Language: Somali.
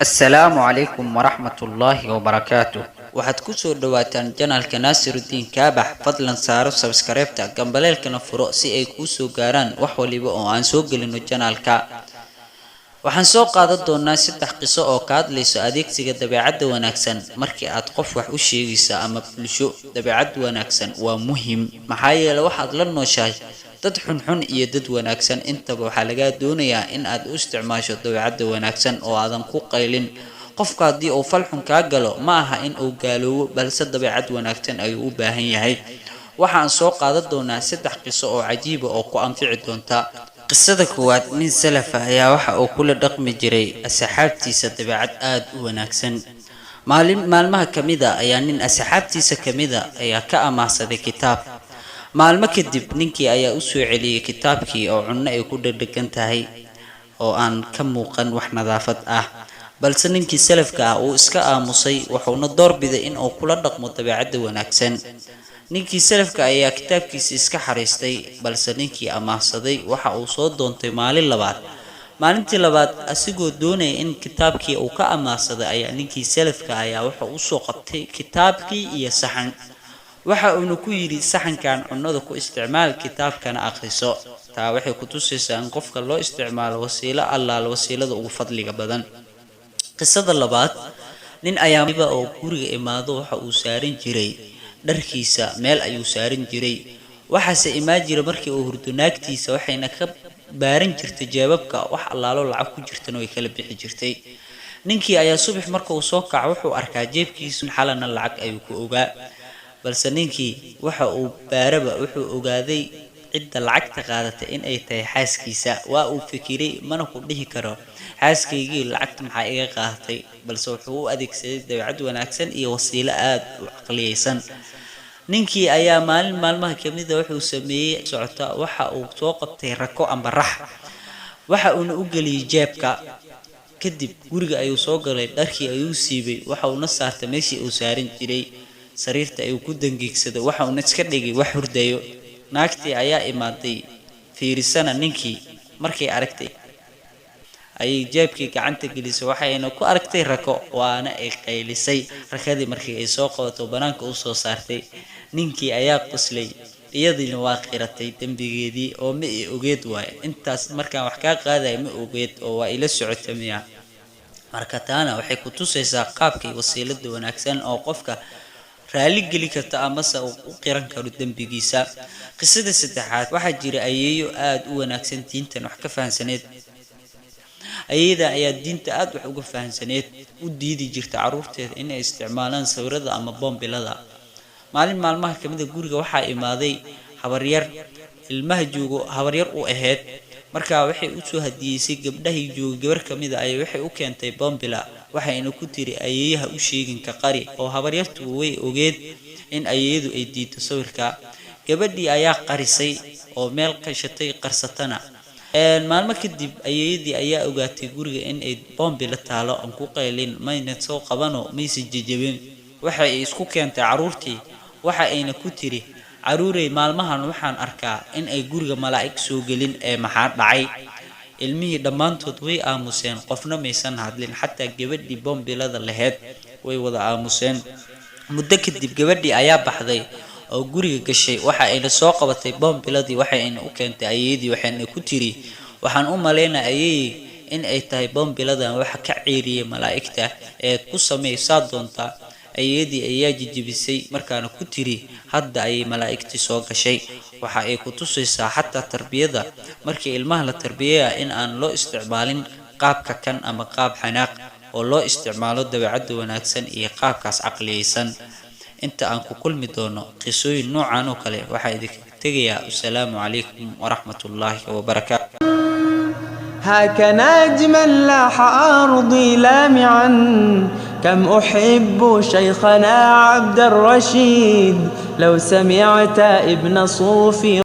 السلام عليكم ورحمة الله وبركاته. waxaad ku soo dhawaataan channelka Nasiruddin Kaabax. fadlan saaro subscribe-ta gambaleelkana furo si ay kuu soo gaaraan wax waliba oo aan soo gelino channelka. waxaan soo qaadan doonaa 3 qiso oo ka hadlayso adeegsiga dabeecadda wanaagsan markii aad qof wax u sheegayso ama bulsho. dabeecad wanaagsan waa muhiim maxaa yeelay waxaad la nooshahay dad xun iyo dad wanaagsan intaba waxa laga doonayaa in aad u isticmaasho dabeecadda wanaagsan oo aadan ku qaylin. qofka hadii uu fal xun ka galo ma aha in uu gaaloobo balse dabeecad wanaagsan ayuu u baahan yahay. waxaan soo qaadan doonaa 3 qiso oo cajiib ah oo ku anfici doonta. qisada koowaad, nin salaf ah ayaa waxa uu kula dhaqmi jiray asxaabtiisa dabeecad aad u wanaagsan. maalmaha kamida ayaa nin asxaabtiisa kamida ayaa ka amaahsaday kitaab. maalmo kadib ninkii ayaa u soo celiyay kitaabkii oo cunno ay ku dhadhagan tahay oo aan ka muuqan wax nadaafad ah. balse ninkii salafka ah uu iska aamusay wuxuuna doorbiday in uu kula dhaqmo dabeecadda wanaagsan. ninkii salafka ayaa kitaabkiisa iska xariistay balse ninkii amaahsaday waxa uu soo doontay maalintii labaad asigoo doonaya in kitaabkii uu ka amaahsaday ayaa ninkii salafka ayaa waxa uu soo qabtay kitaabkii iyo saxan. waxa uu ku yiri saxankan cunnada ku isticmaal kitaabkana akhriso. taa waxay ku tusaysaa in qofka loo isticmaalo wasiilada ugu fadliga badan. qisada labaad, nin ayaa oo guriga imaado waxa uu saaran jiray dharkiisa meel ayuu saaran jiray. waxaase imaan jiray markii uu hurdo naagtiisa waxayna ka baaran jirtay jeebabka wax allaalo lacag ku jirtana way kala bixi jirtay. ninkii ayaa subax marka uu soo kaco wuxuu arkaa jeebkiisa xalana lacag ayuu ku ogaa. balse ninkii waxa uu baaraba wuxuu ogaaday cidda lacagta qaadatay in ay tahay xaaskiisa. waa uu fikiray mana ku dhihi karo xaaskaygii lacagta maxay iga qaadatay, balse wuxuu u adeegsaday dabeecad wanaagsan iyo wasiilo aad u aqliyeysan. ninkii ayaa maalmaha kamida wuxuu sameeyay socota waxa uu soo qabtay rako amba rax waxa uu u galiyay jeebka. kadib guriga ayuu soo galay, dharkii ayuu siibay waxa uu saartay meeshii uu saaran jiray. sariirta ayuu ku dangiigsaday waxa uu iska dhigay wax hurdayo. naagtii ayaa imaaday fiirisana ninkii markay aragtay ay jeebkii gacanta gelisay waxayna ku aragtay rako waana ay qaylisay. rakadii markii ay soo qabato banaanka u soo saartay ninkii ayaa qoslay iyadina waa qiratay dambigeedii oo ma ogeed waay. intaas markaan wax ka qaaday ma ogeed oo waa ila socotay miya. marka taana waxay ku tusaysaa qaabkii wasiilada wanaagsan oo qofka raali geli karta ama u qiran karo dambigiisa. qisada saddexaad, waxaa jira ayeeyo aad u wanaagsan diintan wax ka fahansaneed. ayeeyada ayaa diinta aad wax uga fahansaneed u diidi jirta caruurteeda inay isticmaalaan sawirada ama boombilada. maalmaha kamida guriga waxaa imaaday habaryar ilmaha joogo habaryar u ahayd. markaa waxay u soo hadiyeysay gabdhahay joogo gabar kamida ay waxay u keentay boombila. waxayna ku tiri ayeeyaha u sheegin ka qari oo habaryartu way ogeed in ayeeyadu ay diido sawirka. gabadhii ayaa qarisay oo meel qashatay qarsatana. maalmo kadib ayeeyadii ayaa ogaatay guriga in ay boombila taalo aan ku qaylin mayna soo qabano maysan jajabin. waxa ay isku keentay caruurtii waxa ayna ku tiri caruuray maalmahan waxaan arkaa in ay guriga malaa'ig soo gelin ee maxaa dhacay. ilmihii dhammaantood way aamuseen qofna maysan hadlin xataa gabadhii boombilada lahayd way wada aamuseen. muddo kadib gabadhii ayaa baxday oo guriga gashay waxa ayna soo qabatay boombiladii waxa ayna u keentay ayeeyadii waxayna ku tiri waxaan u maleynaa ayeey in ay tahay boombiladan waxa ka ciiriyay malaa'igta ee ku sameeyay doonta. ayeeyadii ayaa jijibisay markaana ku tiri hadda ay malaa'igtii soo gashay. waxa ay ku tusaysaa xataa tarbiyada markii ilmaha la tarbiyeeyaa in aan loo isticmaalin qaabka kan ama qaab xanaaq oo loo isticmaalo dabeecadda wanaagsan iyo qaabkaas caqliyeysan. inta aan ku kulmi doono qisooyin noocan oo kale waxaa idinka tegayaa assalaamu calaykum waraxmatullaahi wabarakaatuh. هاك نجما لاح أرضي لامعا كم أحب شيخنا عبد الرشيد. لو سمعت ابن صوفي